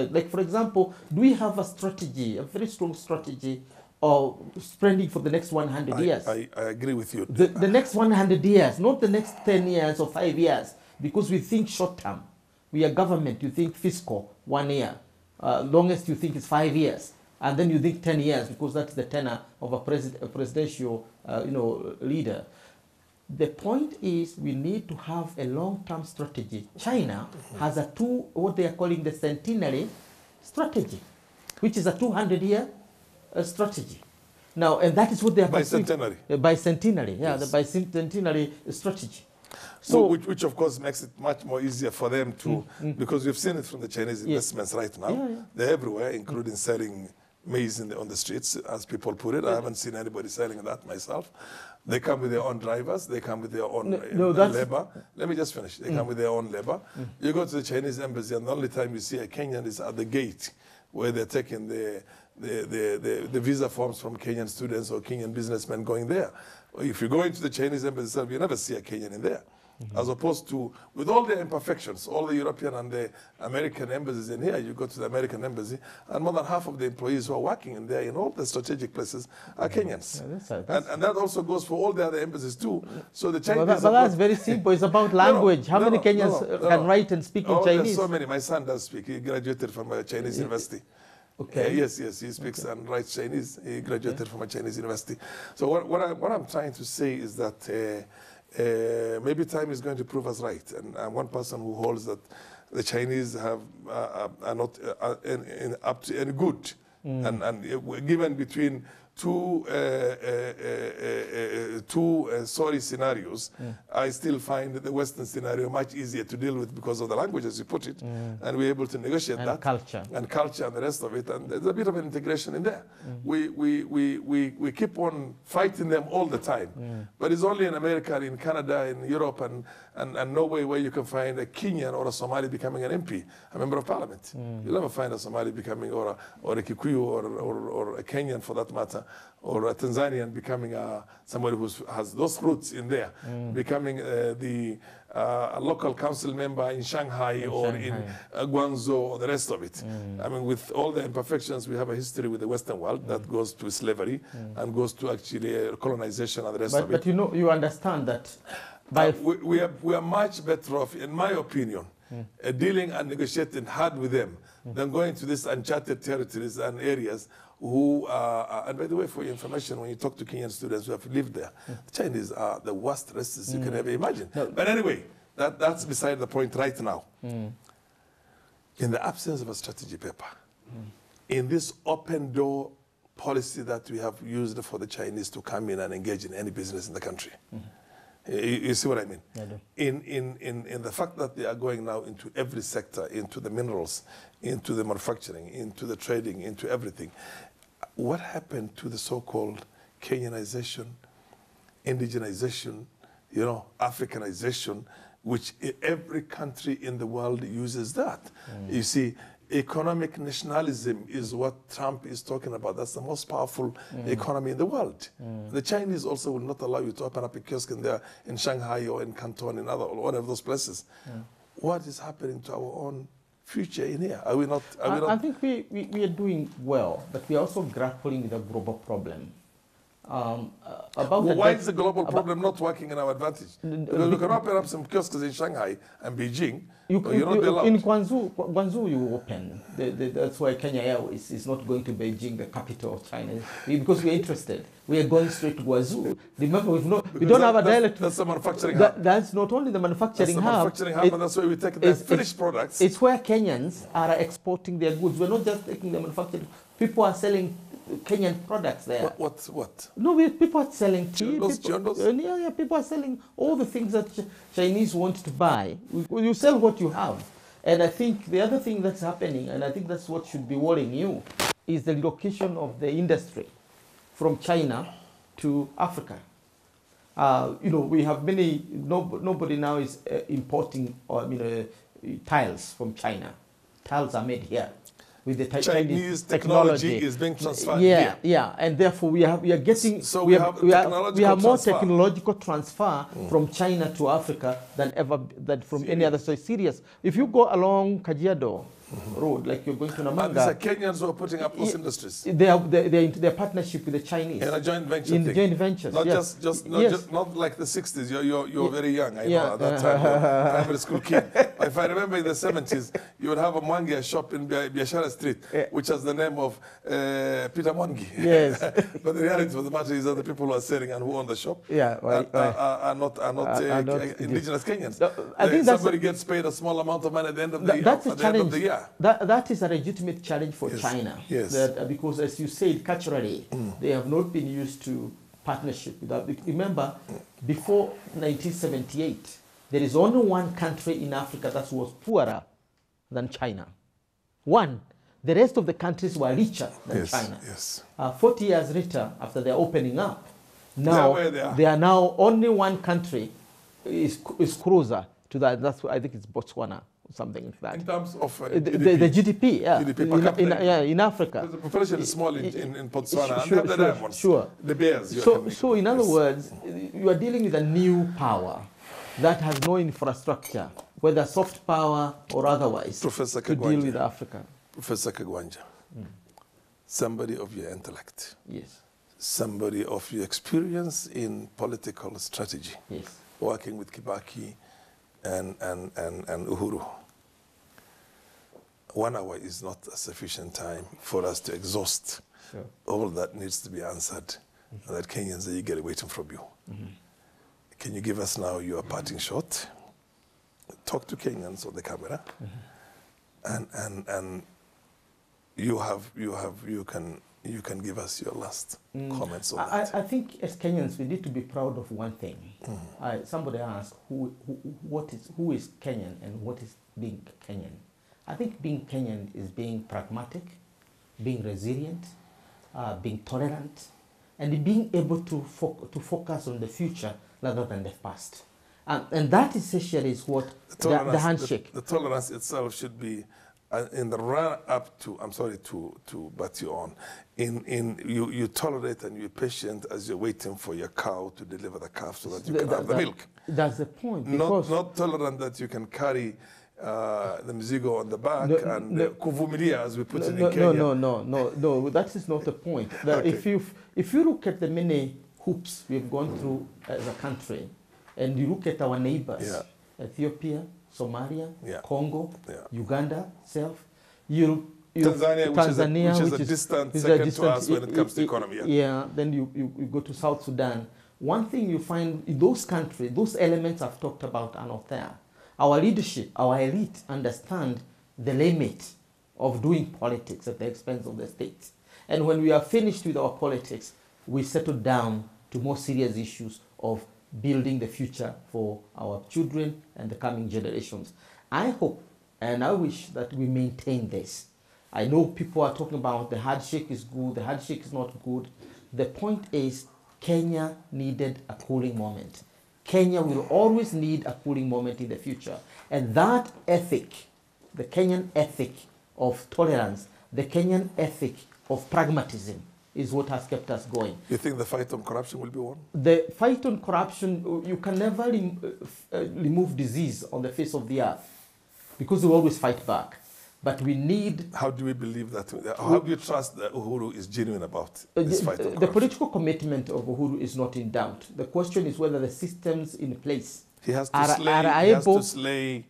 Like, for example, do we have a strategy, a very strong strategy, or spending for the next 100 years? I agree with you. The next 100 years, not the next 10 years or 5 years, because we think short term. We are government, you think fiscal, 1 year. Longest you think is 5 years. And then you think 10 years, because that's the tenure of a presidential leader. The point is we need to have a long-term strategy. China has what they are calling the centenary strategy, which is a 200-year strategy. Now, and that is what they are bicentenary. Bicentenary, yeah, yes. The bicentenary strategy. So, which of course makes it much more easier for them to, because we've seen it from the Chinese investments right now. Yeah. They're everywhere, including selling maize on the streets, as people put it. I haven't seen anybody selling that myself. They come with their own drivers. They come with their own labor. Let me just finish. They come with their own labor. You go to the Chinese embassy, and the only time you see a Kenyan is at the gate, where they're taking the visa forms from Kenyan students or Kenyan businessmen going there. If you go into the Chinese embassy, you never see a Kenyan in there. As opposed to, with all the imperfections, all the European and the American embassies in here, you go to the American embassy, and more than half of the employees who are working in there in all the strategic places are Kenyans. Yeah, and that also goes for all the other embassies too. So the Chinese... But that's very simple. It's about language. How many Kenyans can write and speak in Chinese? There's so many. My son does speak. He graduated from a Chinese university. Okay. Yes, he speaks and writes Chinese. He graduated from a Chinese university. So what I'm trying to say is that maybe time is going to prove us right. And I'm one person who holds that the Chinese are not up to any good. And given between two sorry scenarios, I still find the Western scenario much easier to deal with because of the language, as you put it, and we're able to negotiate and that. Culture. And culture and the rest of it, and there's a bit of an integration in there. We keep on fighting them all the time, but it's only in America, in Canada, in Europe, and Norway where you can find a Kenyan or a Somali becoming an MP, a member of parliament. You'll never find a Somali becoming, or a Kikuyu, or a Kenyan for that matter, or a Tanzanian becoming somebody who has those roots in there, becoming a local council member in Shanghai in Guangzhou or the rest of it. I mean, with all the imperfections, we have a history with the Western world that goes to slavery and goes to actually colonization and the rest of it. But you understand that we are much better off, in my opinion, dealing and negotiating hard with them than going to these uncharted territories and areas who and by the way, for your information, when you talk to Kenyan students who have lived there, the Chinese are the worst racists you can ever imagine. No. But anyway, that's beside the point right now. In the absence of a strategy paper, in this open door policy that we have used for the Chinese to come in and engage in any business in the country. You see what I mean? I do. In the fact that they are going now into every sector, into the minerals, into the manufacturing, into the trading, into everything. What happened to the so-called Kenyanization, indigenization, you know, Africanization, which every country in the world uses that? You see, economic nationalism is what Trump is talking about. That's the most powerful economy in the world. The Chinese also will not allow you to open up a kiosk in Shanghai or in Canton, in other, or one of those places. What is happening to our own future in here? Are we not? I think we are doing well, but we are also grappling with a global problem. Why is the global problem not working in our advantage? Because we can open up some kiosks in Shanghai and Beijing. In Guangzou you open. That's why Kenya Airways is not going to Beijing, the capital of China, because we are interested. We are going straight to Guangzou. Remember, we don't have a dialect. That's the manufacturing hub. That's not only the manufacturing hub. That's the manufacturing hub, and that's where we take the finished products. It's where Kenyans are exporting their goods. We're not just taking the manufacturing. People are selling Kenyan products there. What? No, people are selling tea. Chiondos? People are selling all the things that Chinese want to buy. You sell what you have. And I think the other thing that's happening, and I think that's what should be worrying you, is the relocation of the industry from China to Africa. We have nobody now is importing tiles from China. Tiles are made here. With the Chinese technology is being transferred here. Yeah, and therefore we are getting we have more technological transfer from China to Africa than from any other. So it's serious. If you go along Kajiado Road, like you're going to Namanga, and these are Kenyans who are putting up those industries. They're into their partnership with the Chinese. In a joint venture. In joint ventures. Not not like the 60s. You're very young. I know at that time. You're a primary school kid. If I remember in the 70s, you would have a Mwangi shop in Biashara Street, which has the name of Peter Mwangi. Yes. But the reality of the matter is that the people who are selling and who own the shop are not indigenous Kenyans. I think somebody gets paid a small amount of money at the end of the year. That is a legitimate challenge for China. Yes. Because as you said, culturally, they have not been used to partnership with that. Remember, before 1978, there is only one country in Africa that was poorer than China. One. The rest of the countries were richer than China. Yes. 40 years later, after they're opening up, now they are now only one country is closer to that. That's why I think it's Botswana. Something like that. In terms of the GDP, in Africa. Because the population is small in Botswana. Sure. The bears. So in other words, you are dealing with a new power that has no infrastructure, whether soft power or otherwise, to deal with Africa. Professor Kagwanja, somebody of your intellect. Yes. Somebody of your experience in political strategy. Yes. Working with Kibaki and Uhuru. 1 hour is not a sufficient time for us to exhaust all that needs to be answered and that Kenyans are eagerly waiting from you. Can you give us now your parting shot? Talk to Kenyans on the camera, and you can give us your last comments on that. I think as Kenyans we need to be proud of one thing. Somebody asked who is Kenyan and what is being Kenyan. I think being Kenyan is being pragmatic, being resilient, being tolerant, and being able to focus on the future rather than the past. And that essentially is what the handshake. The tolerance itself should be in the run up to, I'm sorry to butt you on, you tolerate and you're patient as you're waiting for your cow to deliver the calf so that you can have the milk. That's the point. Not tolerant that you can carry the mzigo on the back kuvumilia, as we put it in Kenya. No, that is not the point. If you look at the many hoops we've gone through as a country, and you look at our neighbors, Ethiopia, Somalia, Congo, Uganda, Tanzania, which is a distant second to us when it comes to economy. Then you go to South Sudan. One thing you find in those countries, those elements I've talked about are not there. Our leadership, our elite understand the limit of doing politics at the expense of the state. And when we are finished with our politics, we settle down to more serious issues of building the future for our children and the coming generations. I hope and I wish that we maintain this. I know people are talking about the handshake is good, the handshake is not good. The point is Kenya needed a cooling moment. Kenya will always need a cooling moment in the future. And that ethic, the Kenyan ethic of tolerance, the Kenyan ethic of pragmatism is what has kept us going. You think the fight on corruption will be won? The fight on corruption, you can never remove disease on the face of the earth because we always fight back. But we need... How do we believe that? How do you trust that Uhuru is genuine about this fight on corruption? The political commitment of Uhuru is not in doubt. The question is whether the systems in place he has to slay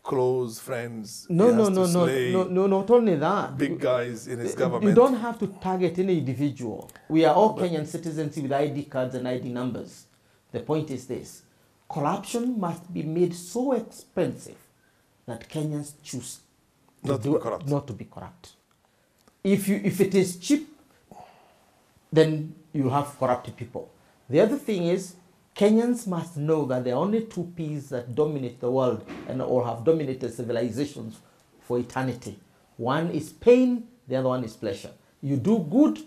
close friends. No, not only that. Big guys in his government. You don't have to target any individual. We are all Kenyan citizens with ID cards and ID numbers. The point is this. Corruption must be made so expensive that Kenyans choose not to be corrupt. If it is cheap, then you have corrupted people. The other thing is, Kenyans must know that there are only two P's that dominate the world and or have dominated civilizations for eternity. One is pain, the other one is pleasure. You do good,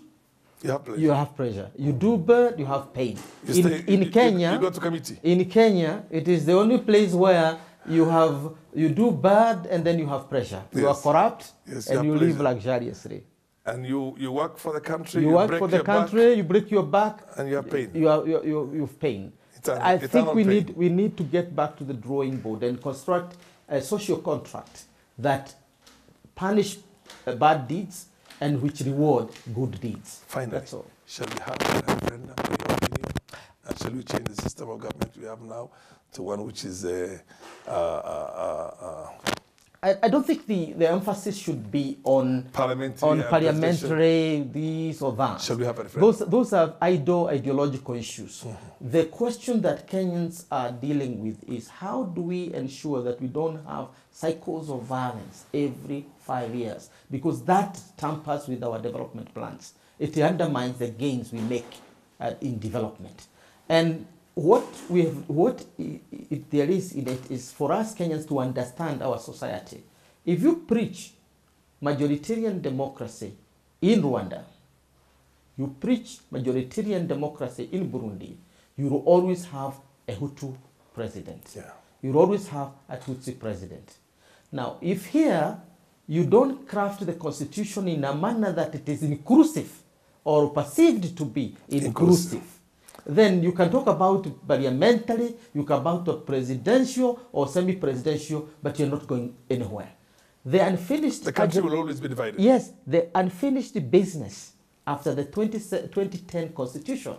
you have pleasure. You do bad, you have pain. In Kenya, you go to committee. In Kenya, it is the only place where you do bad and then you have pleasure. You are corrupt and you live luxuriously. And you work for the country. You work for the country. You break your back. And you have pain. You have pain. I think we need to get back to the drawing board and construct a social contract that punish bad deeds and which reward good deeds. Finally, that's all. Shall we have a referendum, in your opinion? And shall we change the system of government we have now to one which is I don't think the emphasis should be on parliamentary this or that. Shall we have a referendum? Those are ideological issues. Mm-hmm. The question that Kenyans are dealing with is how do we ensure that we don't have cycles of violence every 5 years? Because that tampers with our development plans. It undermines the gains we make in development. And what there is in it is for us Kenyans to understand our society. If you preach majoritarian democracy in Rwanda, you preach majoritarian democracy in Burundi, you will always have a Hutu president. Yeah. You will always have a Tutsi president. Now, if here you don't craft the constitution in a manner that it is inclusive or perceived to be inclusive, then you can talk about parliamentary, you can talk about presidential or semi-presidential, but you're not going anywhere. The country will always be divided. Yes, the unfinished business after the 2010 constitution,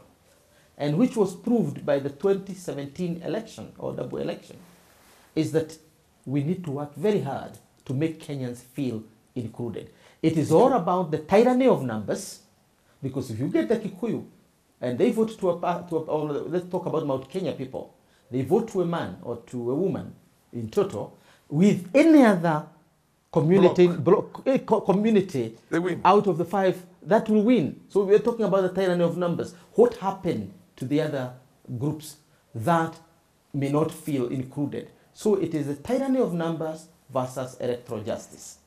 and which was proved by the 2017 election or double election, is that we need to work very hard to make Kenyans feel included. It is all about the tyranny of numbers, because if you get the Kikuyu, and they vote let's talk about Mount Kenya people. They vote to a man or to a woman in total. With any other community, community they win. Out of the 5, that will win. So we're talking about the tyranny of numbers. What happened to the other groups that may not feel included? So it is the tyranny of numbers versus electoral justice.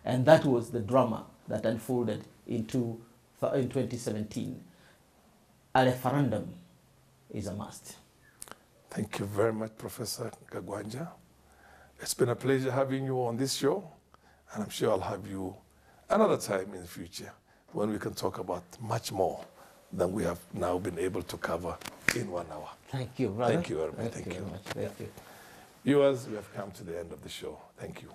And that was the drama that unfolded in 2017. A referendum is a must. Thank you very much, Professor Kagwanja. It's been a pleasure having you on this show, and I'm sure I'll have you another time in the future when we can talk about much more than we have now been able to cover in 1 hour. Thank you, brother. Thank you very much. Thank you very much. Thank you. Viewers, we have come to the end of the show. Thank you.